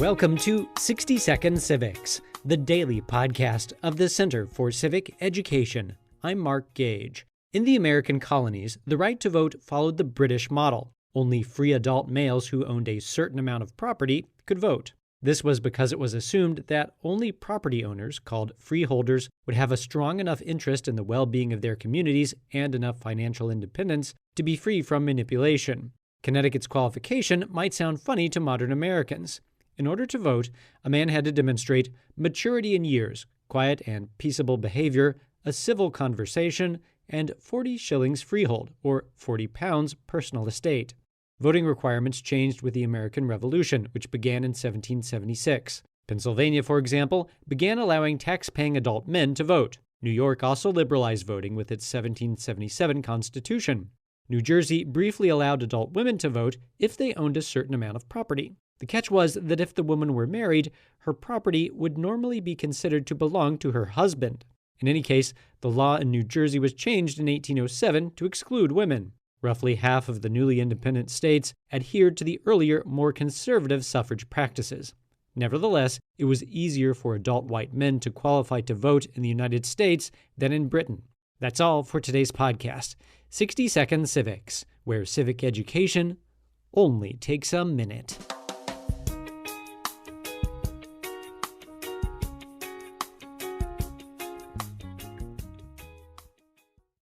Welcome to 60-Second Civics, the daily podcast of the Center for Civic Education. I'm Mark Gage. In the American colonies, the right to vote followed the British model. Only free adult males who owned a certain amount of property could vote. This was because it was assumed that only property owners, called freeholders, would have a strong enough interest in the well-being of their communities and enough financial independence to be free from manipulation. Connecticut's qualification might sound funny to modern Americans. In order to vote, a man had to demonstrate maturity in years, quiet and peaceable behavior, a civil conversation, and 40 shillings freehold, or 40 pounds personal estate. Voting requirements changed with the American Revolution, which began in 1776. Pennsylvania, for example, began allowing tax-paying adult men to vote. New York also liberalized voting with its 1777 Constitution. New Jersey briefly allowed adult women to vote if they owned a certain amount of property. The catch was that if the woman were married, her property would normally be considered to belong to her husband. In any case, the law in New Jersey was changed in 1807 to exclude women. Roughly half of the newly independent states adhered to the earlier, more conservative suffrage practices. Nevertheless, it was easier for adult white men to qualify to vote in the United States than in Britain. That's all for today's podcast, 60 Second Civics, where civic education only takes a minute.